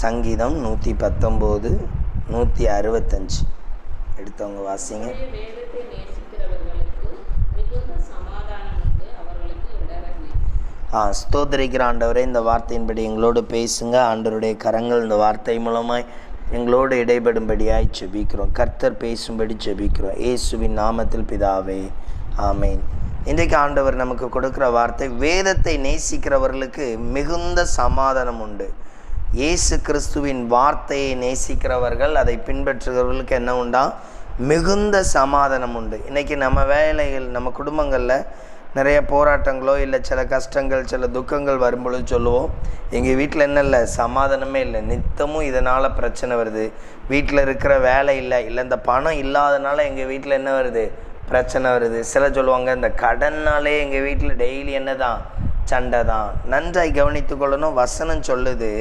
சங்கீதம் 119 165 எடுத்தவங்க வாசிங்க. ஸ்தோத்திரிக்கிற ஆண்டவரே, இந்த வார்த்தையின்படி எங்களோடு பேசுங்க. ஆண்டவருடைய கரங்கள் இந்த வார்த்தை மூலமாய் எங்களோடு இடைபடும்படியாய் ஜெபிக்கிறோம். கர்த்தர் பேசும்படி ஜெபிக்கிறோம். இயேசுவின் நாமத்தில் பிதாவே, ஆமேன். இன்றைக்கு ஆண்டவர் நமக்கு கொடுக்குற வார்த்தை, வேதத்தை நேசிக்கிறவர்களுக்கு மிகுந்த சமாதானம் உண்டு. இயேசு கிறிஸ்துவின் வார்த்தையை நேசிக்கிறவர்கள், அதை பின்பற்றுகிறவர்களுக்கு என்ன உண்டா? மிகுந்த சமாதானம் உண்டு. இன்றைக்கி நம்ம வேலைகள், நம்ம குடும்பங்களில் நிறைய போராட்டங்களோ இல்லை சில கஷ்டங்கள், சில துக்கங்கள் வரும்பொழுது சொல்லுவோம், எங்கள் வீட்டில் என்ன இல்லை, சமாதானமே இல்லை, நித்தமும் இதனால் பிரச்சனை வருது, வீட்டில் இருக்கிற வேலை இல்லை, இந்த பணம் இல்லாதனால எங்கள் வீட்டில் என்ன வருது, பிரச்சனை வருது. சில சொல்லுவாங்க, இந்த கடன்னாலே எங்கள் வீட்டில் டெய்லி என்ன தான், சண்டை தான். நன்றாய் கவனித்து கொள்ளணும். வசனம் சொல்லுது,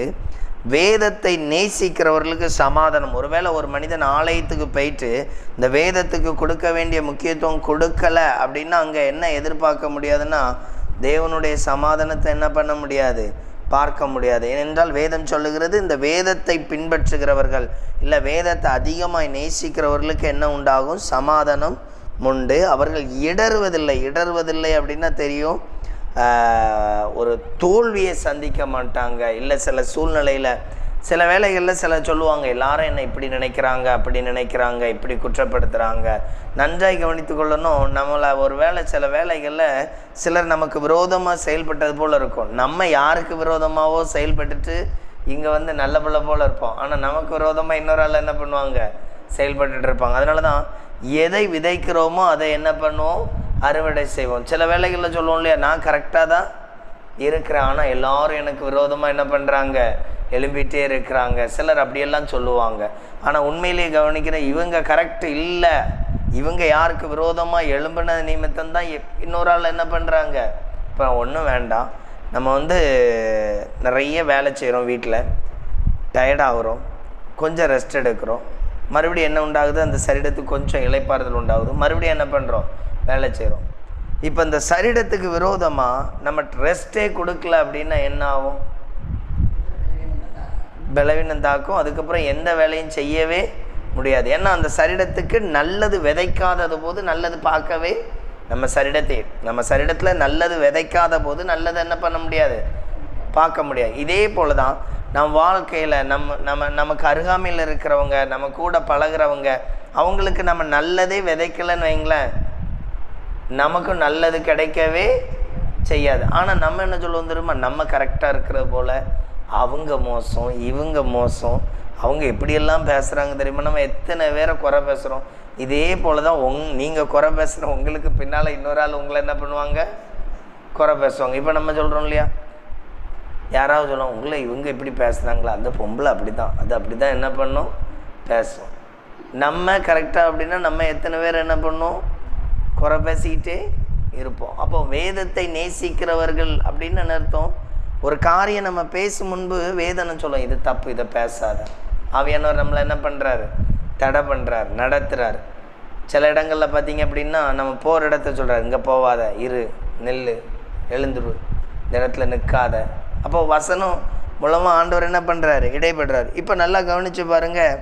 வேதத்தை நேசிக்கிறவர்களுக்கு சமாதானம். ஒருவேளை ஒரு மனிதன் ஆலயத்துக்கு போயிட்டு இந்த வேதத்துக்கு கொடுக்க வேண்டிய முக்கியத்துவம் கொடுக்கலை அப்படின்னா அங்கே என்ன எதிர்பார்க்க முடியாதுன்னா, தேவனுடைய சமாதானத்தை என்ன பண்ண முடியாது, பார்க்க முடியாது. ஏனென்றால் வேதம் சொல்லுகிறது, இந்த வேதத்தை பின்பற்றுகிறவர்கள் இல்லை வேதத்தை அதிகமாக நேசிக்கிறவர்களுக்கு என்ன உண்டாகும், சமாதானம் உண்டு. அவர்கள் இடறுவதில்லை அப்படின்னா தெரியும், ஒரு தோல்வியை சந்திக்க மாட்டாங்க. இல்லை சில சூழ்நிலையில், சில வேளைகளில் சில சொல்லுவாங்க, எல்லாரும் என்ன இப்படி நினைக்கிறாங்க, அப்படி நினைக்கிறாங்க, இப்படி குற்றப்படுத்துகிறாங்க. நன்றாய் கவனித்து கொள்ளணும். நம்மளை ஒரு வேளை சில வேளைகளில் சிலர் நமக்கு விரோதமாக செயல்பட்டது போல் இருக்கும். நம்ம யாருக்கு விரோதமாகவோ செயல்பட்டுட்டு இங்கே வந்து நல்ல பிள்ளை போல் இருப்போம். ஆனால் நமக்கு விரோதமாக இன்னொரு ஆள் என்ன பண்ணுவாங்க, செயல்பட்டுட்டு இருப்பாங்க. அதனால தான் எதை விதைக்கிறோமோ அதை என்ன பண்ணுவோம், அறுவடை செய்வோம். சில வேளைகளில் சொல்லுவோம் இல்லையா, நான் கரெக்டாக தான் இருக்கிறேன், ஆனால் எல்லோரும் எனக்கு விரோதமாக என்ன பண்ணுறாங்க, எழும்பிட்டே இருக்கிறாங்க. சிலர் அப்படியெல்லாம் சொல்லுவாங்க. ஆனால் உண்மையிலேயே கவனிக்கிற, இவங்க கரெக்டு இல்லை, இவங்க யாருக்கு விரோதமாக எழும்பின நிமித்தம்தான் இன்னொரு ஆள் என்ன பண்ணுறாங்க. இப்போ ஒன்றும் வேண்டாம், நம்ம வந்து நிறைய வேலை செய்கிறோம், வீட்டில் டயர்டாகிறோம், கொஞ்சம் ரெஸ்ட் எடுக்கிறோம், மறுபடியும் என்ன உண்டாகுது, அந்த சரீரத்துக்கு கொஞ்சம் இளைப்பாறுதல் உண்டாகுது, மறுபடியும் என்ன பண்ணுறோம், வேலை செய்கிறோம். இப்போ இந்த சரீரத்துக்கு விரோதமாக நம்ம ரெஸ்ட்டே கொடுக்கல அப்படின்னா என்ன ஆகும், பலவீனம் தாக்கும். அதுக்கப்புறம் எந்த வேலையும் செய்யவே முடியாது. ஏன்னா அந்த சரீரத்துக்கு நல்லது விதைக்காதது போது நல்லது பார்க்கவே, நம்ம சரீரத்தில் நல்லது விதைக்காத போது நல்லது என்ன பண்ண முடியாது, பார்க்க முடியாது. இதே போல் தான் நம் வாழ்க்கையில் நமக்கு அருகாமையில் இருக்கிறவங்க, நம்ம கூட பழகிறவங்க, அவங்களுக்கு நம்ம நல்லதே விதைக்கலைன்னு வைங்களேன், நமக்கும் நல்லது கிடைக்கவே செய்யாது. ஆனால் நம்ம என்ன சொல்லுவோம் தெரியுமா, நம்ம கரெக்டாக இருக்கிறது போல் அவங்க மோசம், இவங்க மோசம், அவங்க எப்படியெல்லாம் பேசுகிறாங்க தெரியுமா, நம்ம எத்தனை பேரை குறை பேசுகிறோம். இதே போல் தான் நீங்கள் குறை பேசுகிற உங்களுக்கு பின்னால் இன்னொரு ஆள் உங்களை என்ன பண்ணுவாங்க, குறை பேசுவாங்க. இப்போ நம்ம சொல்கிறோம் இல்லையா, யாராவது சொல்லுவோம், உங்களை இவங்க இப்படி பேசுகிறாங்களா, அந்த பொம்பளை அப்படி தான், அது அப்படி தான் என்ன பண்ணோம், பேசுவோம். நம்ம கரெக்டாக அப்படின்னா நம்ம எத்தனை பேர் என்ன பண்ணோம், குறை பேசிக்கிட்டே இருப்போம். அப்போ வேதத்தை நேசிக்கிறவர்கள் அப்படின்னு என்ன அர்த்தம், ஒரு காரியம் நம்ம பேசும் முன்பு வேதனை சொல்லும், இது தப்பு, இதை பேசாத. ஆவியானவர் நம்மளை என்ன பண்ணுறாரு, தடை பண்ணுறாரு, நடத்துகிறார். சில இடங்களில் பார்த்திங்க அப்படின்னா நம்ம போகிற இடத்த சொல்கிறார், இங்கே போவாத, இரு, நெல், எழுந்துரு, இந்த இடத்துல நிற்காத. அப்போ வசனம் மூலமாக ஆண்டவர் என்ன பண்ணுறாரு, இடைபடுறாரு. இப்போ நல்லா கவனித்து பாருங்கள்,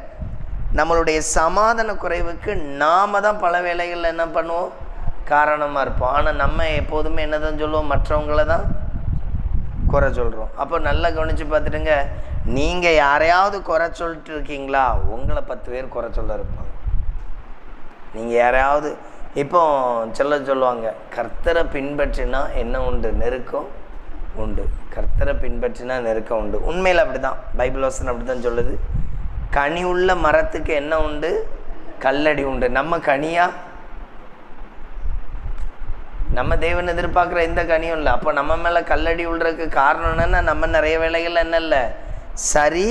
நம்மளுடைய சமாதான குறைவுக்கு நாம் தான் பல வேளைகளில் என்ன பண்ணுவோம், காரணமாக இருப்போம். ஆனால் நம்ம எப்போதுமே என்ன தான் சொல்லுவோம், மற்றவங்கள தான் குறை சொல்கிறோம். அப்போ நல்லா கவனித்து பார்த்துட்டுங்க, நீங்கள் யாரையாவது குறை சொல்லிட்டு இருக்கீங்களா, உங்களை 10 பேர் குறை சொல்ல இருப்பாங்க. நீங்கள் யாரையாவது இப்போ சொல்லுவாங்க, கர்த்தரை பின்பற்றினா என்ன உண்டு, நெருக்கம் உண்டு. கர்த்தரை பின்பற்றினா நெருக்கம் உண்டு. உண்மையில் அப்படி தான், பைபிள் வசனம் அப்படி தான் சொல்லுது. கனி உள்ள மரத்துக்கு என்ன உண்டு, கல்லடி உண்டு. நம்ம கனியா, நம்ம தேவன் எதிர்பார்க்குற எந்த கனியும் இல்லை. அப்போ நம்ம மேலே கல்லடி விழுறதுக்கு காரணம் என்னென்னா, நம்ம நிறைய வேலைகள் என்ன இல்லை, சரி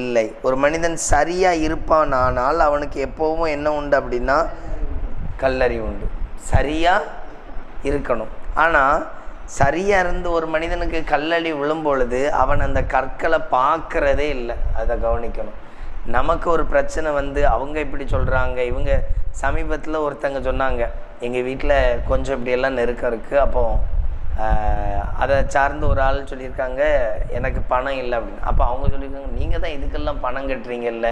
இல்லை. ஒரு மனிதன் சரியாக இருப்பான், ஆனால் அவனுக்கு எப்போவும் என்ன உண்டு அப்படின்னா, கல்லறி உண்டு. சரியாக இருக்கணும். ஆனால் சரியாக இருந்து ஒரு மனிதனுக்கு கல்லடி விழும்பொழுது அவன் அந்த கற்களை பார்க்குறதே இல்லை. அதை கவனிக்கணும். நமக்கு ஒரு பிரச்சனை வந்து அவங்க இப்படி சொல்கிறாங்க, இவங்க சமீபத்தில் ஒருத்தங்க சொன்னாங்க, எங்கள் வீட்டில் கொஞ்சம் இப்படியெல்லாம் நெருக்கம் இருக்குது, அப்போது அதை சார்ந்து ஒரு ஆள் சொல்லியிருக்காங்க, எனக்கு பணம் இல்லை அப்படின்னு. அப்போ அவங்க சொல்லியிருக்காங்க, நீங்கள் தான் இதுக்கெல்லாம் பணம் கட்டுறீங்கல்ல,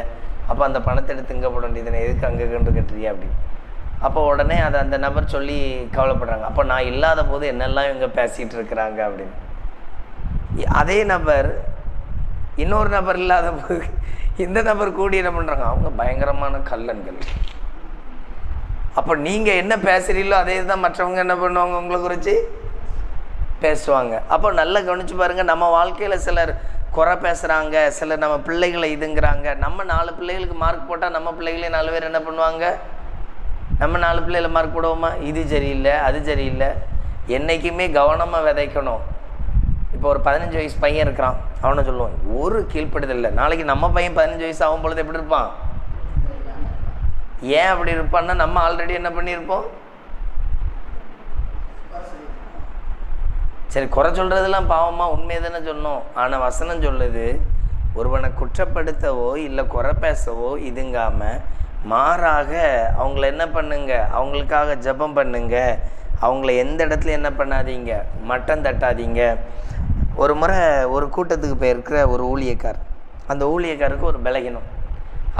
அப்போ அந்த பணத்தை எடுத்து இங்கே போட வேண்டியதுன்னு எதுக்கு அங்கே கொண்டு கட்டுறீங்க அப்படின்னு. அப்போ உடனே அதை அந்த நபர் சொல்லி கவலைப்படுறாங்க, அப்போ நான் இல்லாத போது என்னெல்லாம் இவங்க பேசிகிட்டு இருக்கிறாங்க அப்படின்னு. அதே நபர் இன்னொரு நபர் இல்லாத போது இந்த நபர் கூடி என்ன பண்ணுறாங்க, அவங்க பயங்கரமான கள்ளன்கள். அப்போ நீங்கள் என்ன பேசுகிறீங்களோ அதே தான் மற்றவங்க என்ன பண்ணுவாங்க, உங்களை குறித்து பேசுவாங்க. அப்போ நல்லா கவனித்து பாருங்கள், நம்ம வாழ்க்கையில் சிலர் குறை பேசுகிறாங்க, சிலர் நம்ம பிள்ளைகளை இதுங்கிறாங்க. நம்ம 4 பிள்ளைகளுக்கு மார்க் போட்டால் நம்ம பிள்ளைகளே 4 பேர் என்ன பண்ணுவாங்க, நம்ம 4 பிள்ளைகளை மார்க் போடுவோமா, இது சரியில்லை அது சரியில்லை. என்றைக்குமே கவனமாக விதைக்கணும். இப்போ ஒரு 15 வயசு பையன் இருக்கிறான், அவனை சொல்லுவான் ஒரு கீழ்ப்படுதல் இல்லை. நாளைக்கு நம்ம பையன் 15 வயசு ஆகும் பொழுது எப்படி இருப்பான்? ஏன் அப்படி இருப்பான்னா, நம்ம ஆல்ரெடி என்ன பண்ணியிருப்போம். சரி, குறை சொல்கிறதெல்லாம் பாவமா, உண்மையை தானே சொன்னோம். ஆனால் வசனம் சொல்லுது, ஒருவனை குற்றப்படுத்தவோ இல்லை குறை பேசவோ இதுங்காமல் மாறாக அவங்கள என்ன பண்ணுங்க, அவங்களுக்காக ஜெபம் பண்ணுங்க. அவங்கள எந்த இடத்துல என்ன பண்ணாதீங்க, மட்டம் தட்டாதீங்க. ஒரு முறை ஒரு கூட்டத்துக்கு போயிருக்கிற ஒரு ஊழியக்கார், அந்த ஊழியக்காருக்கு ஒரு பலகீனம்.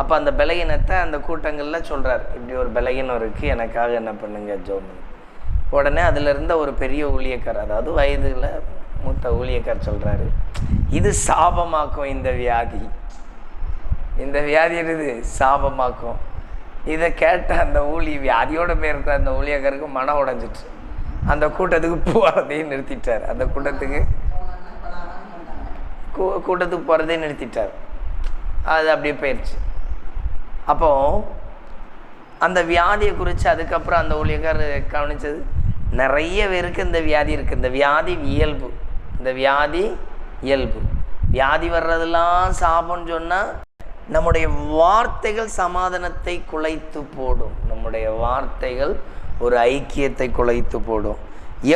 அப்போ அந்த பலகீனத்தை அந்த கூட்டங்களில் சொல்கிறார், இப்படி ஒரு பலகீனம் இருக்குது, எனக்காக என்ன பண்ணுங்க ஜெபம். உடனே அதில் இருந்த ஒரு பெரிய ஊழியக்கார், அதாவது வயதில் மூத்த ஊழியக்கார் சொல்கிறாரு, இது சாபமாக்கும், இந்த வியாதி என்னது சாபமாக்கும். இதை கேட்ட அந்த வியாதியோட போயிருக்கிற அந்த ஊழியக்காருக்கு மனம் உடைஞ்சிட்டு அந்த கூட்டத்துக்கு போகிறதையும் நிறுத்திட்டார். அந்த கூட்டத்துக்கு போகிறதையும் நிறுத்திட்டார். அது அப்படியே போயிடுச்சு. அப்போ அந்த வியாதியை குறித்து அதுக்கப்புறம் அந்த ஊழியக்கார் கவனித்தது, நிறைய பேருக்கு இந்த வியாதி இருக்குது. இந்த வியாதி இயல்பு. வியாதி வர்றதெல்லாம் சாபம்னு சொன்னால் நம்முடைய வார்த்தைகள் சமாதானத்தை குலைத்து போடும். நம்முடைய வார்த்தைகள் ஒரு ஐக்கியத்தை குலைத்து போடும்.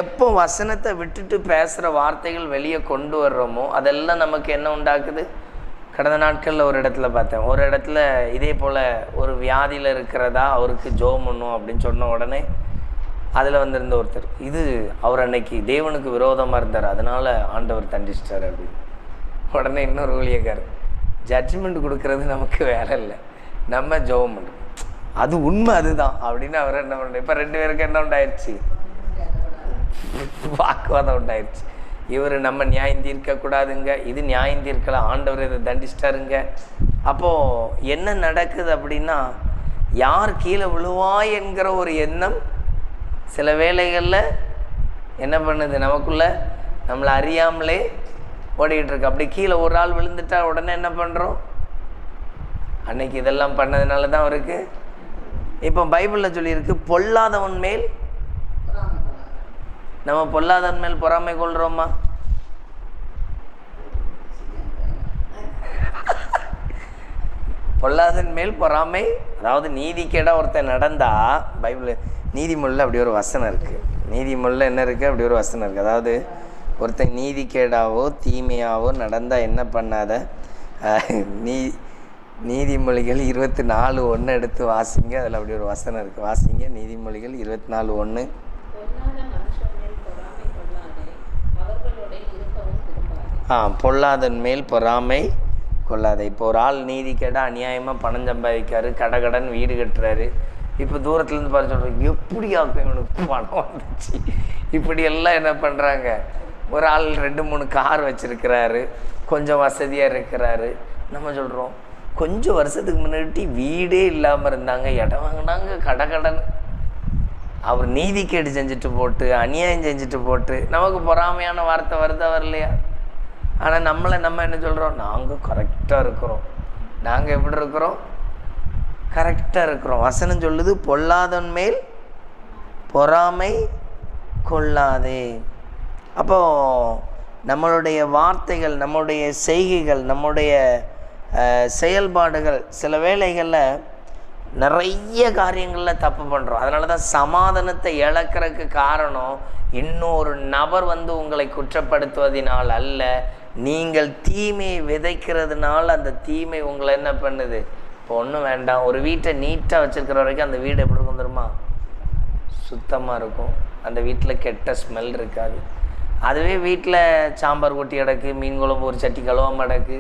எப்போ வசனத்தை விட்டுட்டு பேசுகிற வார்த்தைகள் வெளியே கொண்டு வர்றோமோ அதெல்லாம் நமக்கு என்ன உண்டாக்குது. கடந்த நாட்களில் ஒரு இடத்துல பார்த்தேன், ஒரு இடத்துல இதே போல் ஒரு வியாதியில் இருக்கிறதா அவருக்கு ஜெபம் பண்ணும் அப்படின்னு சொன்ன உடனே அதில் வந்திருந்த ஒருத்தர், இது அவர் அன்னைக்கு தேவனுக்கு விரோதமாக இருந்தார், அதனால் ஆண்டவர் தண்டிச்சிட்டார் அப்படின்னு. உடனே இன்னொரு ஊழியக்காரர், ஜட்ஜ்மெண்ட் கொடுக்கறது நமக்கு வேலை இல்லை, நம்ம ஜெபம் பண்ணுறோம், அது உண்மை அதுதான் அப்படின்னு அவர் என்ன பண்ணுறோம். இப்போ 2 பேருக்கு என்ன உண்டாயிடுச்சு, வாக்குவாதம் உண்டாயிடுச்சு. இவர் நம்ம நியாயம் தீர்க்கக்கூடாதுங்க, இது நியாயம் தீர்க்கலாம், ஆண்டவர் இதை தண்டிச்சிட்டாருங்க. அப்போது என்ன நடக்குது அப்படின்னா, யார் கீழே விழுவாய் என்கிற ஒரு எண்ணம் சில வேளைகளில் என்ன பண்ணுது, நமக்குள்ளே நம்மளை அறியாமலே ஓடிக்கிட்டு இருக்கு. அப்படி கீழே ஒரு ஆள் விழுந்துட்டா உடனே என்ன பண்ணுறோம், அன்னைக்கு இதெல்லாம் பண்ணதுனால தான் அவருக்கு. இப்போ பைபிளில் சொல்லியிருக்கு, பொல்லாதவன் மேல் நம்ம பொல்லாதவன் மேல் பொறாமை கொள்கிறோமா? பொல்லாதவன் மேல் பொறாமை, அதாவது நீதிக்கேடா ஒருத்தன் நடந்தா, பைபிள் நீதிமொழியில் அப்படி ஒரு வசனம் இருக்குது. நீதிமொழியில் என்ன இருக்குது, அப்படி ஒரு வசனம் இருக்குது. அதாவது ஒருத்தன் நீதிக்கேடாவோ தீமையாவோ நடந்தால் என்ன பண்ணாத, நீதிமொழிகள் 24:1 எடுத்து வாசிங்க, அதில் அப்படி ஒரு வசனம் இருக்குது. வாசிங்க நீதிமொழிகள் 24:1. பொல்லாதன் மேல் பொறாமை கொள்ளாதே. இப்போ ஒரு ஆள் நீதி கேட்டால் அநியாயமாக பணம் சம்பாதிக்காரு, கடன் வீடு கட்டுறாரு. இப்போ தூரத்துலேருந்து பார்த்து சொல்கிறோம், எப்படி ஆக்கும் இவனுக்கு பணம் வந்துச்சு, இப்படியெல்லாம் என்ன பண்ணுறாங்க. ஒரு ஆள் 2-3 கார் வச்சுருக்கிறாரு, கொஞ்சம் வசதியாக இருக்கிறாரு. நம்ம சொல்கிறோம், கொஞ்சம் வருஷத்துக்கு முன்னாடி வீடே இல்லாமல் இருந்தாங்க, இடம் வாங்கினாங்க, கடன். அவர் நீதிக்கேடு செஞ்சுட்டு போட்டு, அநியாயம் செஞ்சுட்டு போட்டு, நமக்கு பொறாமையான வார்த்தை வருதா வரலையா? ஆனால் நம்ம என்ன சொல்கிறோம், நாங்கள் கரெக்டாக இருக்கிறோம். நாங்கள் எப்படி இருக்கிறோம், கரெக்டாக இருக்கிறோம். வசனம் சொல்லுது, பொல்லாதவன் மேல் பொறாமை கொள்ளாதே. அப்போது நம்மளுடைய வார்த்தைகள், நம்முடைய செய்கைகள், நம்முடைய செயல்பாடுகள் சில வேளைகளில் நிறைய காரியங்களில் தப்பு பண்ணுறோம். அதனால தான் சமாதானத்தை இழக்கிறதுக்கு காரணம், இன்னொரு நபர் உங்களை குற்றப்படுத்துவதனால் அல்ல, நீங்கள் தீமையை விதைக்கிறதுனால அந்த தீமை உங்களை என்ன பண்ணுது. இப்போ ஒன்றும் வேண்டாம், ஒரு வீட்டை நீட்டாக வச்சுருக்கிற வரைக்கும் அந்த வீடு எப்படி இருக்கும் தெரியுமா, சுத்தமாக இருக்கும். அந்த வீட்டில் கெட்ட ஸ்மெல் இருக்காது. அதுவே வீட்டில் சாம்பார் கொட்டி கிடக்கு, மீன் குழம்பு ஒரு சட்டி கழுவாம கிடக்கு,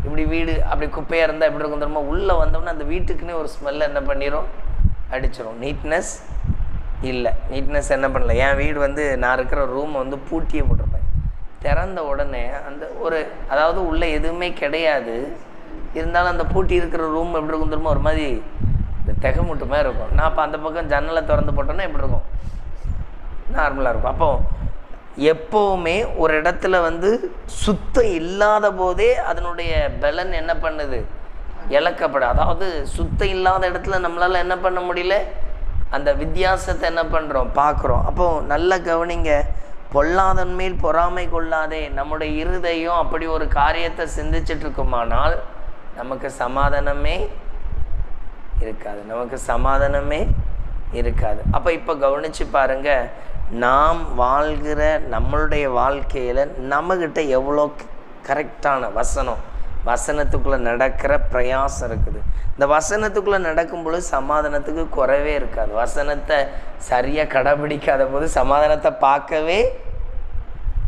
இப்படி வீடு அப்படி குப்பையாக இருந்தால் எப்படி இருக்கும் தெரியுமா? உள்ளே வந்தோம்னா அந்த வீட்டுக்குன்னே ஒரு ஸ்மெல்லை என்ன பண்ணிடும், அடிச்சிடும். நீட்னஸ் இல்லை. நீட்னஸ் என்ன பண்ணல, என் வீடு வந்து நான் இருக்கிற ரூமை வந்து பூட்டியே போட்டிருப்பேன். திறந்த உடனே அந்த ஒரு அதாவது உள்ளே எதுவுமே கிடையாது, இருந்தாலும் அந்த பூட்டி இருக்கிற ரூம் எப்படி இருக்கும் தெரியுமா? ஒரு மாதிரி இந்த தெகை முட்டு மாதிரி இருக்கும். நான் அப்போ அந்த பக்கம் ஜன்னலை திறந்து போட்டோன்னா எப்படி இருக்கும், நார்மலாக இருக்கும். அப்போது எப்போவுமே ஒரு இடத்துல வந்து சுத்தம் இல்லாத போதே அதனுடைய பலன் என்ன பண்ணுது, இழக்கப்படும். அதாவது சுத்தம் இல்லாத இடத்துல நம்மளால் என்ன பண்ண முடியல, அந்த வித்தியாசத்தை என்ன பண்ணுறோம், பார்க்குறோம். அப்போது நல்ல கவனிங்க, பொல்லாதன் மேல் பொறாமை கொள்ளாதே. நம்முடைய இருதயம் அப்படி ஒரு காரியத்தை சிந்திச்சுட்டு இருக்குமானால் நமக்கு சமாதானமே இருக்காது, நமக்கு சமாதானமே இருக்காது. அப்போ இப்போ கவனித்து பாருங்கள், நாம் வாழ்கிற நம்மளுடைய வாழ்க்கையில் நம்மக்கிட்ட எவ்வளோ கரெக்டான வசனத்துக்குள்ளே நடக்கிற பிரயாசம் இருக்குது. இந்த வசனத்துக்குள்ளே நடக்கும்பொழுது சமாதானத்துக்கு குறைவே இருக்காது. வசனத்தை சரியாக கடைபிடிக்காத போது சமாதானத்தை பார்க்கவே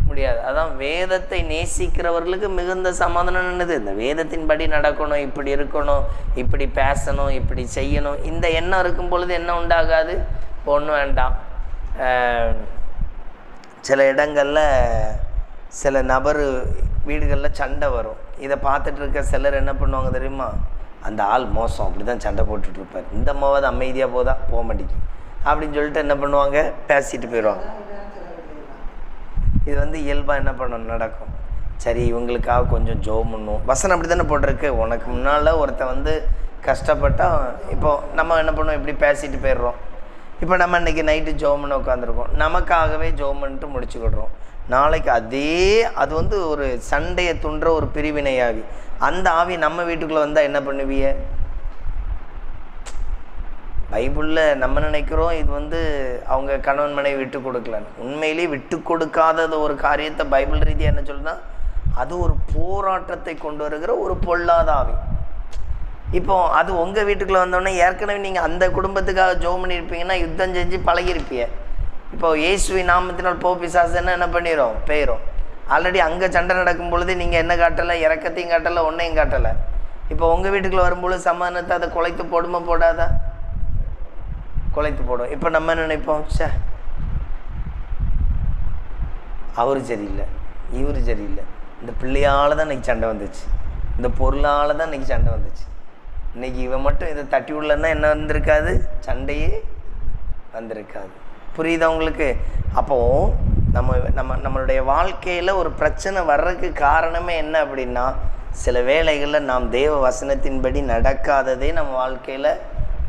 முடியாது. அதான் வேதத்தை நேசிக்கிறவர்களுக்கு மிகுந்த சமாதானம் என்னது, இந்த வேதத்தின்படி நடக்கணும், இப்படி இருக்கணும், இப்படி பேசணும், இப்படி செய்யணும், இந்த எண்ணம் இருக்கும் பொழுது என்ன உண்டாகாது, ஒன்றும் வேண்டாம். சில இடங்களில் சில நபர் வீடுகளில் சண்டை வரும். இதை பார்த்துட்டு இருக்க சிலர் என்ன பண்ணுவாங்க தெரியுமா, அந்த ஆள் மோசம், அப்படி தான் சண்டை போட்டுட்ருப்பார், இந்த அம்மாவது அமைதியாக போக மாட்டேங்கி அப்படின்னு சொல்லிட்டு என்ன பண்ணுவாங்க, பேசிட்டு போயிடுவாங்க. இது வந்து இயல்பாக என்ன பண்ணணும், நடக்கும். சரி, இவங்களுக்காக கொஞ்சம் ஜோம் பண்ணும். வசனம் அப்படி தானே போட்டிருக்கு. உனக்கு முன்னால் ஒருத்தன் வந்து கஷ்டப்பட்டால் இப்போது நம்ம என்ன பண்ணுவோம், இப்படி பேசிட்டு போயிடுறோம். இப்போ நம்ம இன்றைக்கி நைட்டு ஜோம் பண்ண உட்காந்துருக்கோம், நமக்காகவே ஜோம் பண்ணிட்டு முடிச்சுக்கிடுறோம். நாளைக்கு அது வந்து ஒரு சண்டையை துன்ற ஒரு பிரிவினை ஆவி. அந்த ஆவி நம்ம வீட்டுக்குள்ளே வந்தால் என்ன பண்ணுவீங்க? பைபிளில் நம்ம நினைக்கிறோம் இது வந்து அவங்க கணவன் மனைவி விட்டு கொடுக்கலன்னு. உண்மையிலேயே விட்டு கொடுக்காதது ஒரு காரியத்தை பைபிள் ரீதியாக என்ன சொல்லுன்னா, அது ஒரு போராட்டத்தை கொண்டு வருகிற ஒரு பொல்லாத ஆவி. இப்போ அது உங்கள் வீட்டுக்குள்ளே வந்தோடனே ஏற்கனவே நீங்கள் அந்த குடும்பத்துக்காக ஜெபம் பண்ணியிருப்பீங்கன்னா யுத்தம் செஞ்சு பழகிருப்பீங்க. இப்போ இயேசுவின் நாமத்தினால் போ பிசாசுன்னா என்ன பண்ணிடும், போயிடும். ஆல்ரெடி அங்கே சண்டை நடக்கும் பொழுது நீங்கள் என்ன காட்டலை, இறக்கத்தையும் காட்டலை, ஒன்றையும் காட்டலை. இப்போ உங்கள் வீட்டுக்குள்ளே வரும்பொழுது சமாதானத்தை அதை குலைத்து போடுமா போடாதா? குலைத்து போடும். இப்போ நம்ம நினைப்போம், சே அவரு சரியில்லை, இவரு சரியில்லை, இந்த பிள்ளையால் தான் இன்றைக்கி சண்டை வந்துச்சு, இந்த பொருளால் தான் இன்றைக்கி சண்டை வந்துச்சு, இன்றைக்கி இவன் மட்டும் இதை தட்டி விடலன்னா என்ன வந்திருக்காது, சண்டையே வந்திருக்காது. புரியுதா உங்களுக்கு? அப்போது நம்மளுடைய வாழ்க்கையில் ஒரு பிரச்சனை வர்றதுக்கு காரணமே என்ன அப்படின்னா, சில வேளைகளில் நாம் தேவ வசனத்தின்படி நடக்காததே நம்ம வாழ்க்கையில்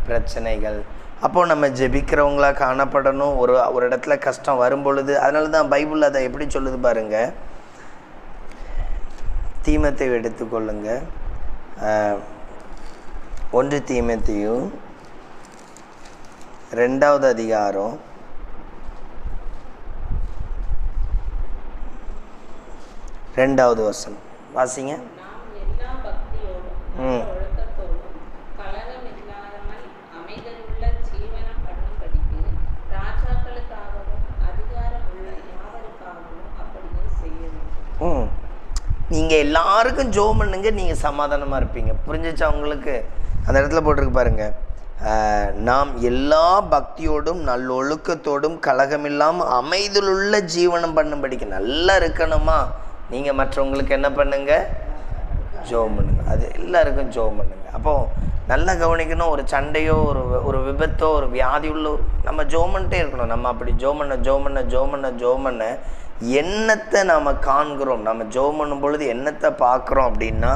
பிரச்சனைகள். அப்போது நம்ம ஜெபிக்கிறவங்களா காணப்படணும். ஒரு இடத்துல கஷ்டம் வரும் பொழுது, அதனால தான் பைபிள் அதை எப்படி சொல்லுது பாருங்கள். தீமோத்தேயு எடுத்துக்கொள்ளுங்க. 1 தீமோத்தேயு 2வது அதிகாரம் 2வது வசனம் வாசிங்க. நீங்கள் எல்லாருக்கும் ஜெபம் பண்ணுங்க, நீங்கள் சமாதானமாக இருப்பீங்க. புரிஞ்சிச்சா உங்களுக்கு? அந்த இடத்துல போட்டிருக்கு பாருங்கள், நாம் எல்லா பக்தியோடும் நல்லொழுக்கத்தோடும் கலகமில்லாமல் அமைதியுள்ள ஜீவனம் பண்ணும்படிக்கு. நல்லா இருக்கணுமா, நீங்கள் மற்றவங்களுக்கு என்ன பண்ணுங்க, ஜெபம் பண்ணுங்க. அது எல்லாருக்கும் ஜெபம் பண்ணுங்க. அப்போது நல்லா கவனிக்கணும். ஒரு சண்டையோ ஒரு விபத்தோ ஒரு வியாதி உள்ள நம்ம ஜெபம் பண்ணிட்டே இருக்கணும். நம்ம அப்படி ஜெபம் பண்ண எண்ணத்தை நாம் காண்கிறோம். நம்ம ஜெபம் பண்ணும் பொழுது எண்ணத்தை பார்க்குறோம் அப்படின்னா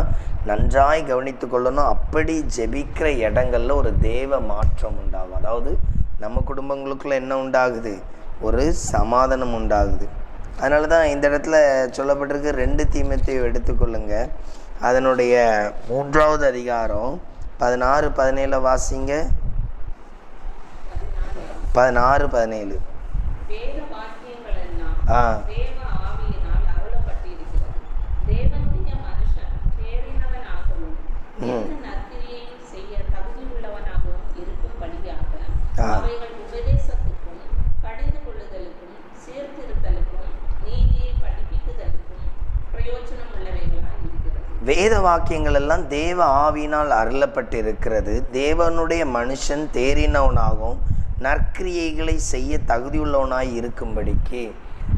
நன்றாய் கவனித்து கொள்ளணும். அப்படி ஜெபிக்கிற இடங்களில் ஒரு தேவ மாற்றம் உண்டாகும். அதாவது நம்ம குடும்பங்களுக்குள்ள என்ன உண்டாகுது, ஒரு சமாதானம் உண்டாகுது. அதனால தான் இந்த இடத்துல சொல்லப்பட்டிருக்கு. 2 தீமோத்தேயு எடுத்துக்கொள்ளுங்க. அதனுடைய 3வது அதிகாரம் 16-17 வாசிங்க. 16-17. வேத வாக்கியங்கள் எல்லாம் தேவ ஆவியினால் அருளப்பட்டிருக்கிறது. தேவனுடைய மனுஷன் தேறினவனாகவும் நற்கிரியைகளை செய்ய தகுதியுள்ளவனாய் இருக்கும்படிக்கு.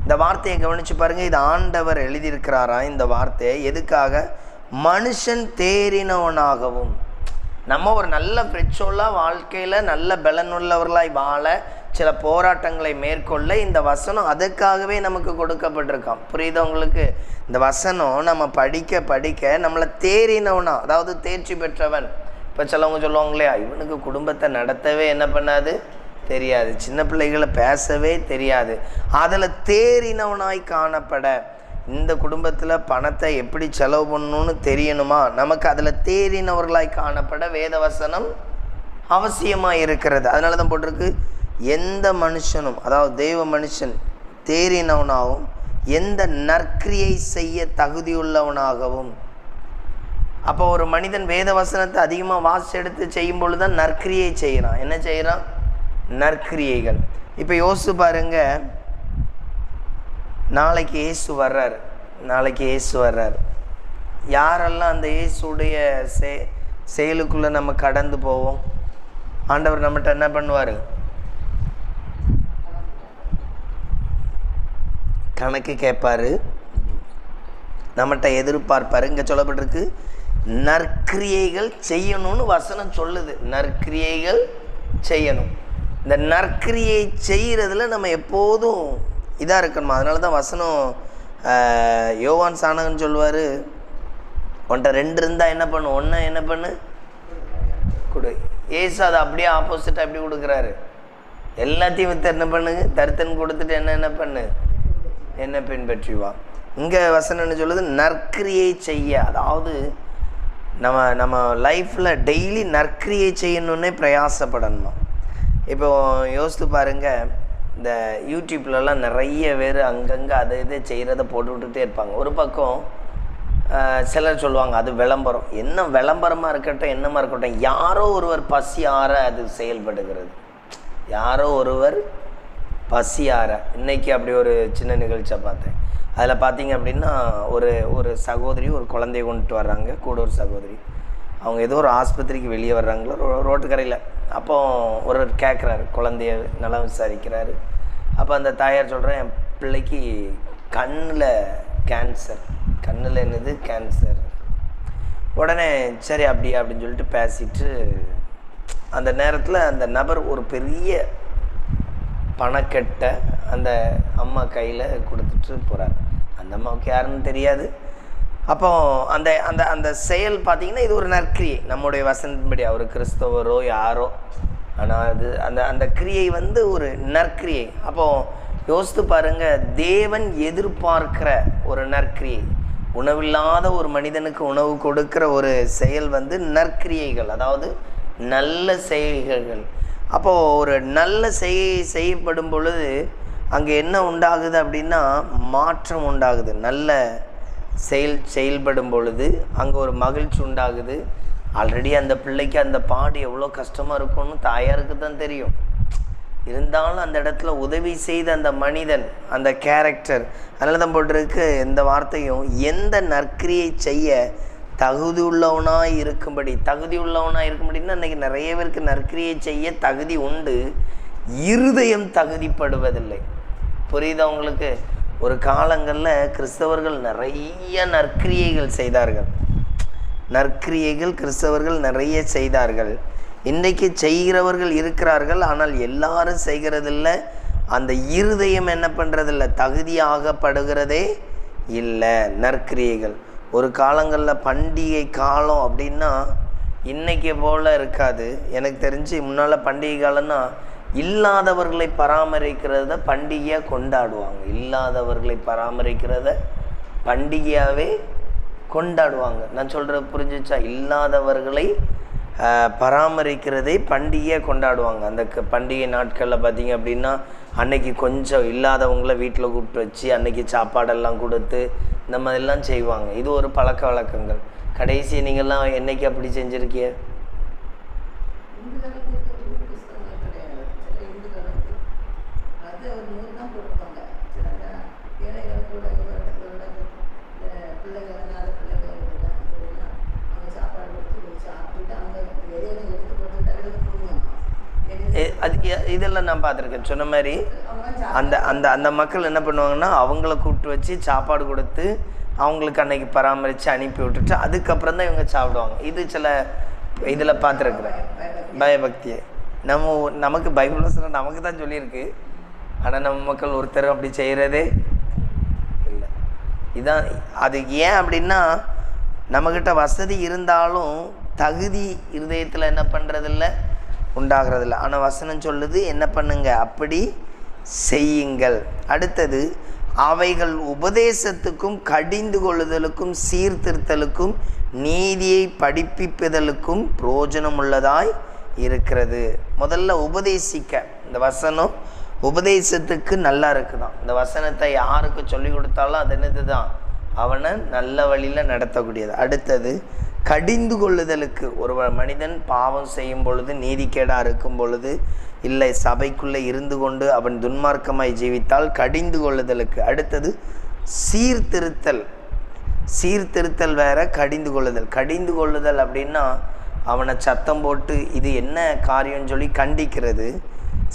இந்த வார்த்தையை கவனித்து பாருங்கள். இது ஆண்டவர் எழுதியிருக்கிறாரா இந்த வார்த்தையை? எதுக்காக? மனுஷன் தேறினவனாகவும். நம்ம ஒரு நல்ல பிரிச்சுவலாக வாழ்க்கையில் நல்ல பலனுள்ளவர்களாய் வாழ, சில போராட்டங்களை மேற்கொள்ள இந்த வசனம் அதுக்காகவே நமக்கு கொடுக்கப்பட்டிருக்கான். புரியுது உங்களுக்கு? இந்த வசனம் நம்ம படிக்க படிக்க நம்மளை தேறினவனா, அதாவது தேர்ச்சி பெற்றவன். இப்போ சிலவங்க சொல்லுவாங்க இல்லையா, இவனுக்கு குடும்பத்தை நடத்தவே என்ன பண்ணாது தெரியாது, சின்ன பிள்ளைகளை பேசவே தெரியாது, அதில் தேறினவனாய் காணப்பட. இந்த குடும்பத்தில் பணத்தை எப்படி செலவு பண்ணணும்னு தெரியணுமா, நமக்கு அதில் தேறினவர்களாய் காணப்பட வேதவசனம் அவசியமாக இருக்கிறது. அதனால தான் போட்டிருக்கு, எந்த மனுஷனும், அதாவது தெய்வ மனுஷன் தேறினவனாகவும் எந்த நற்கிரியை செய்ய தகுதியுள்ளவனாகவும். அப்போ ஒரு மனிதன் வேதவசனத்தை அதிகமாக வாசி எடுத்து செய்யும் பொழுது தான் நற்கிரியை செய்கிறான். என்ன செய்கிறான்? நற்கிரியைகள். இப்போ யோசிச்சு பாருங்க, நாளைக்கு இயேசு வர்றார். யாரெல்லாம் அந்த இயேசுடைய செயலுக்குள்ளே நம்ம கடந்து போவோம்? ஆண்டவர் நம்மகிட்ட என்ன பண்ணுவார்? கணக்கு கேட்பார், நம்மகிட்ட எதிர்பார்ப்பார். இங்கே சொல்லப்பட்டிருக்கு, நற்கிரியைகள் செய்யணும்னு வசனம் சொல்லுது. நற்கிரியைகள் செய்யணும். இந்த நற்கிரியை செய்கிறதுல நம்ம எப்போதும் இதாக இருக்கணுமா. அதனால தான் வசனம் யோவான் சாணகன் சொல்லுவார், உன்ட்ட 2 இருந்தால் என்ன பண்ணு, ஒன்று என்ன பண்ணு கொடு. ஏசு அதை அப்படியே ஆப்போசிட்டாக எப்படி கொடுக்குறாரு? எல்லாத்தையும் விற்று என்ன பண்ணுங்க, தருத்தன் கொடுத்துட்டு என்ன பண்ணு, என்ன பின்பற்றிவா. இங்கே வசனம் என்ன சொல்லுது? நற்கிரியை செய்ய. அதாவது நம்ம லைஃப்பில் டெய்லி நற்கிரியை செய்யணுன்னே பிரயாசப்படணுமா. இப்போ யோசித்து பாருங்கள், இந்த யூடியூப்லலாம் நிறைய பேர் அங்கங்கே அதை இதை செய்கிறத போட்டு விட்டுட்டே இருப்பாங்க. ஒரு பக்கம் சிலர் சொல்லுவாங்க, அது விளம்பரம். என்ன விளம்பரமாக இருக்கட்டும், என்னமாக இருக்கட்டும், யாரோ ஒருவர் பசியார அது செயல்படுகிறது. யாரோ ஒருவர் பசியார. இன்றைக்கி அப்படி ஒரு சின்ன நிகழ்ச்சியை பார்த்தேன். அதில் பார்த்தீங்க அப்படின்னா ஒரு சகோதரி ஒரு குழந்தைய கொண்டுட்டு வர்றாங்க, கூட ஒரு சகோதரி. அவங்க ஏதோ ஒரு ஆஸ்பத்திரிக்கு வெளியே வர்றாங்களோ, ரோட்டுக்கரையில். அப்போ ஒரு கேட்குறாரு, குழந்தைய நல்லா விசாரிக்கிறாரு. அப்போ அந்த தாயார் சொல்கிறேன், என் பிள்ளைக்கு கண்ணில் கேன்சர். கண்ணில் என்னது? கேன்சர். உடனே சரி அப்படியா அப்படின்னு சொல்லிட்டு பேசிட்டு, அந்த நேரத்தில் அந்த நபர் ஒரு பெரிய பணக்கட்டை அந்த அம்மா கையில் கொடுத்துட்டு போகிறார். அந்த அம்மாவுக்கு யாருன்னு தெரியாது. அப்போ அந்த அந்த அந்த செயல் பார்த்திங்கன்னா இது ஒரு நற்கிரியை. நம்முடைய வசனத்தின்படி அவர் கிறிஸ்தவரோ யாரோ, ஆனால் அது அந்த அந்த கிரியை வந்து ஒரு நற்கிரியை. அப்போது யோசித்து பாருங்கள், தேவன் எதிர்பார்க்கிற ஒரு நற்கிரியை. உணவில்லாத ஒரு மனிதனுக்கு உணவு கொடுக்கிற ஒரு செயல் வந்து நற்கிரியைகள், அதாவது நல்ல செயல்கள். அப்போது ஒரு நல்ல செய்யப்படும் பொழுது அங்கே என்ன உண்டாகுது அப்படின்னா மாற்றம் உண்டாகுது. நல்ல செயல்படும் பொழுது அங்கே ஒரு மகிழ்ச்சி உண்டாகுது. ஆல்ரெடி அந்த பிள்ளைக்கு அந்த பாடு எவ்வளோ கஷ்டமாக இருக்கும்னு தாயாருக்கு தான் தெரியும். இருந்தாலும் அந்த இடத்துல உதவி செய்த அந்த மனிதன், அந்த கேரக்டர், அதனால தான் போட்டிருக்கு எந்த வார்த்தையும், எந்த நற்கிரியை செய்ய தகுதியுள்ளவனாக இருக்கும்படின்னா இன்றைக்கி நிறைய பேருக்கு நற்கிரியை செய்ய தகுதி உண்டு, இருதயம் தகுதிப்படுவதில்லை. புரியுதா உங்களுக்கு? ஒரு காலங்களில் கிறிஸ்தவர்கள் நிறைய நற்கிரியைகள் செய்தார்கள். கிறிஸ்தவர்கள் நிறைய செய்தார்கள். இன்றைக்கு செய்கிறவர்கள் இருக்கிறார்கள், ஆனால் எல்லாரும் செய்கிறதில்ல. அந்த இருதயம் என்ன பண்ணுறதில்ல, தகுதியாகப்படுகிறதே இல்லை. நற்கிரியைகள் ஒரு காலங்களில் பண்டிகை காலம் அப்படின்னா இன்றைக்கி போல் இருக்காது. எனக்கு தெரிஞ்சு முன்னால் பண்டிகை காலம்னா இல்லாதவர்களை பராமரிக்கிறத பண்டிகையாக கொண்டாடுவாங்க. இல்லாதவர்களை பராமரிக்கிறத பண்டிகையாகவே கொண்டாடுவாங்க. நான் சொல்கிறது புரிஞ்சிச்சா? இல்லாதவர்களை பராமரிக்கிறதை பண்டிகையாக கொண்டாடுவாங்க. அந்த பண்டிகை நாட்களில் பார்த்திங்க அப்படின்னா அன்னைக்கு கொஞ்சம் இல்லாதவங்கள வீட்டில் கூப்பிட்டு வச்சு அன்னைக்கு சாப்பாடெல்லாம் கொடுத்து இந்த மாதிரிலாம் செய்வாங்க. இது ஒரு பழக்க வழக்கங்கள். கடைசி நீங்கள்லாம் என்னைக்கு அப்படி செஞ்சுருக்கிய? அது இதெல்லாம் நான் பார்த்துருக்கேன். சொன்ன மாதிரி அந்த அந்த அந்த மக்கள் என்ன பண்ணுவாங்கன்னா, அவங்கள கூப்பிட்டு வச்சு சாப்பாடு கொடுத்து அவங்களுக்கு அன்னைக்கு பராமரித்து அனுப்பி விட்டுட்டு அதுக்கப்புறம் தான் இவங்க சாப்பிடுவாங்க. இது சில இதில் பார்த்துருக்குறேன் பயபக்தியை. நமக்கு பைபிள் வசனம் நமக்கு தான் சொல்லியிருக்கு. ஆனால் நம்ம மக்கள் ஒருத்தர் அப்படி செய்கிறதே இல்லை. இதான் அது. ஏன் அப்படின்னா, நம்மக்கிட்ட வசதி இருந்தாலும் தகுதி இருதயத்தில் என்ன பண்ணுறதில்ல, உண்டாகிறதில்ல. ஆனால் வசனம் சொல்லுது என்ன பண்ணுங்க, அப்படி செய்யுங்கள். அடுத்தது, அவைகள் உபதேசத்துக்கும் கடிந்து கொள்ளுதலுக்கும் சீர்திருத்தலுக்கும் நீதியை படிப்பிப்பதற்கும் பிரயோஜனம் உள்ளதாய் இருக்கிறது. முதல்ல உபதேசிக்க இந்த வசனம் உபதேசத்துக்கு நல்லா இருக்குதான். இந்த வசனத்தை யாருக்கு சொல்லி கொடுத்தாலும் அது என்னது தான், அவனை நல்ல வழியில் நடத்தக்கூடியது. அடுத்தது, கடிந்து கொள்ளுதலுக்கு. ஒரு மனிதன் பாவம் செய்யும் பொழுது, நீதிக்கேடாக இருக்கும் பொழுது, இல்லை சபைக்குள்ளே இருந்து கொண்டு அவன் துன்மார்க்கமாய் ஜீவித்தால் கடிந்து கொள்ளுதலுக்கு. அடுத்தது, சீர்திருத்தல். சீர்திருத்தல் வேற, கடிந்து கொள்ளுதல். கடிந்து கொள்ளுதல் அப்படின்னா அவனை சத்தம் போட்டு இது என்ன காரியம்னு சொல்லி கண்டிக்கிறது.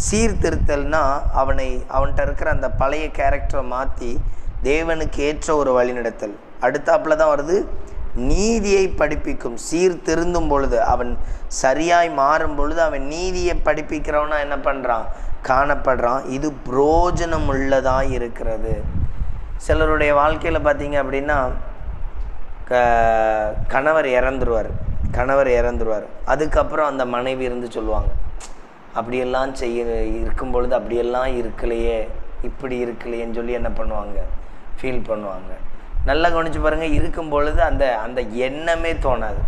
சீர்திருத்தல்னா அவன்கிட்ட இருக்கிற அந்த பழைய கேரக்டரை மாற்றி தேவனுக்கு ஏற்ற ஒரு வழிநடத்தல். அடுத்தாப்புல தான் வருது, நீதியை படிப்பிக்கும். சீர்திருந்தும் பொழுது, அவன் சரியாய் மாறும் பொழுது அவன் நீதியை படிப்பிக்கிறவனா என்ன பண்ணுறான், காணப்படுறான். இது புரோஜனம் உள்ளதாக இருக்கிறது. சிலருடைய வாழ்க்கையில் பார்த்தீங்க அப்படின்னா, கணவர் இறந்துருவார். அதுக்கப்புறம் அந்த மனைவி இருந்து சொல்லுவாங்க, அப்படியெல்லாம் இருக்கும் பொழுது அப்படியெல்லாம் இருக்கலையே, இப்படி இருக்கலையேன்னு சொல்லி என்ன பண்ணுவாங்க, ஃபீல் பண்ணுவாங்க. நல்லா கவனிச்சு பாருங்கள். இருக்கும் பொழுது அந்த அந்த எண்ணமே தோணாது.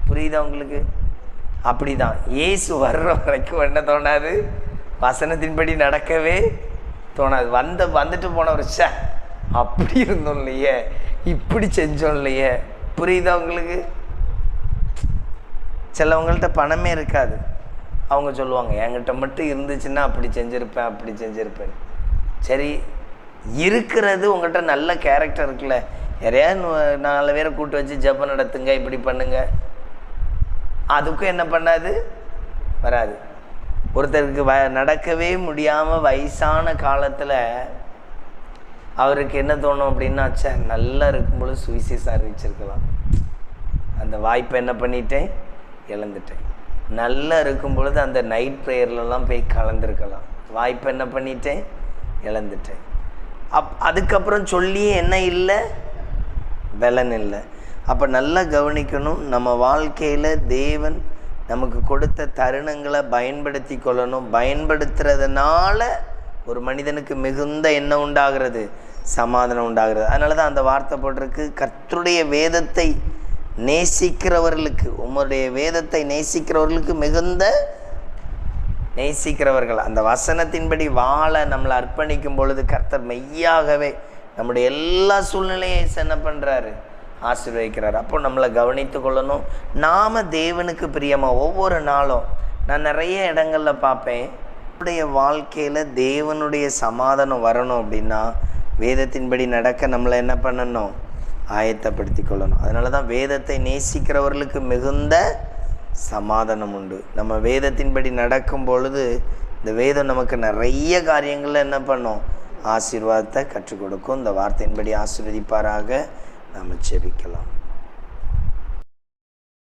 புரியுதா உங்களுக்கு? அப்படி தான் இயேசு வர்ற வரைக்கும் என்ன தோணாது, வசனத்தின்படி நடக்கவே தோணாது. வந்துட்டு போனவர் அப்படி இருந்தோம் இல்லையே, இப்படி செஞ்சோம் இல்லையே. புரியுதா உங்களுக்கு? சிலவங்கள்ட்ட பணமே இருக்காது, அவங்க சொல்லுவாங்க என்கிட்ட மட்டும் இருந்துச்சுன்னா அப்படி செஞ்சுருப்பேன். சரி, இருக்கிறது உங்கள்கிட்ட நல்ல கேரக்டர் இருக்குல்ல, யாரையாவது 4 பேரை கூட்டு வச்சு ஜெபம் நடத்துங்க, இப்படி பண்ணுங்க, அதுக்கும் என்ன பண்ணாது, வராது. ஒருத்தருக்கு நடக்கவே முடியாமல் வயசான காலத்தில் அவருக்கு என்ன தோணும் அப்படின்னா, நல்லா இருக்கும்போது சுவிசேஷம் அறிவிச்சிருக்கலாம், அந்த வாய்ப்பை என்ன பண்ணிட்டேன், இழந்துட்டேன். நல்லா இருக்கும் பொழுது அந்த நைட் ப்ரேயர்லலாம் போய் கலந்துருக்கலாம், வாய்ப்பை என்ன பண்ணிட்டேன், இழந்துட்டேன். அதுக்கப்புறம் சொல்லியே என்ன இல்லை, பலன் இல்லை. அப்போ நல்லா கவனிக்கணும், நம்ம வாழ்க்கையில் தேவன் நமக்கு கொடுத்த தருணங்களை பயன்படுத்தி கொள்ளணும். பயன்படுத்துறதுனால ஒரு மனிதனுக்கு மிகுந்த என்ன உண்டாகிறது, சமாதானம் உண்டாகிறது. அதனால தான் அந்த வார்த்தை போட்டிருக்கு, கர்த்தருடைய வேதத்தை நேசிக்கிறவர்களுக்கு, உம்முடைய வேதத்தை நேசிக்கிறவர்களுக்கு மிகுந்த நேசிக்கிறவர்கள். அந்த வசனத்தின்படி வாழ நம்மளை அர்ப்பணிக்கும் பொழுது கர்த்தர் மெய்யாகவே நம்முடைய எல்லா சூழ்நிலையும் என்ன பண்ணுறாரு, ஆசீர்வதிக்கிறார். அப்போ நம்மளை கவனித்து கொள்ளணும். நாம் தேவனுக்கு பிரியமாக ஒவ்வொரு நாளும், நான் நிறைய இடங்களில் பார்ப்பேன், நம்முடைய வாழ்க்கையில் தேவனுடைய சமாதானம் வரணும் அப்படின்னா வேதத்தின்படி நடக்க நம்மளை என்ன பண்ணணும், ஆயத்தப்படுத்தி கொள்ளணும். அதனால தான் வேதத்தை நேசிக்கிறவர்களுக்கு மிகுந்த சமாதானம் உண்டு. நம்ம வேதத்தின்படி நடக்கும் பொழுது இந்த வேதம் நமக்கு நிறைய காரியங்களில் என்ன பண்ணும், ஆசீர்வாதத்தை கற்றுக் கொடுக்கும். இந்த வார்த்தையின்படி ஆசீர்வதிப்பாராக. நாம் ஜெபிக்கலாம்.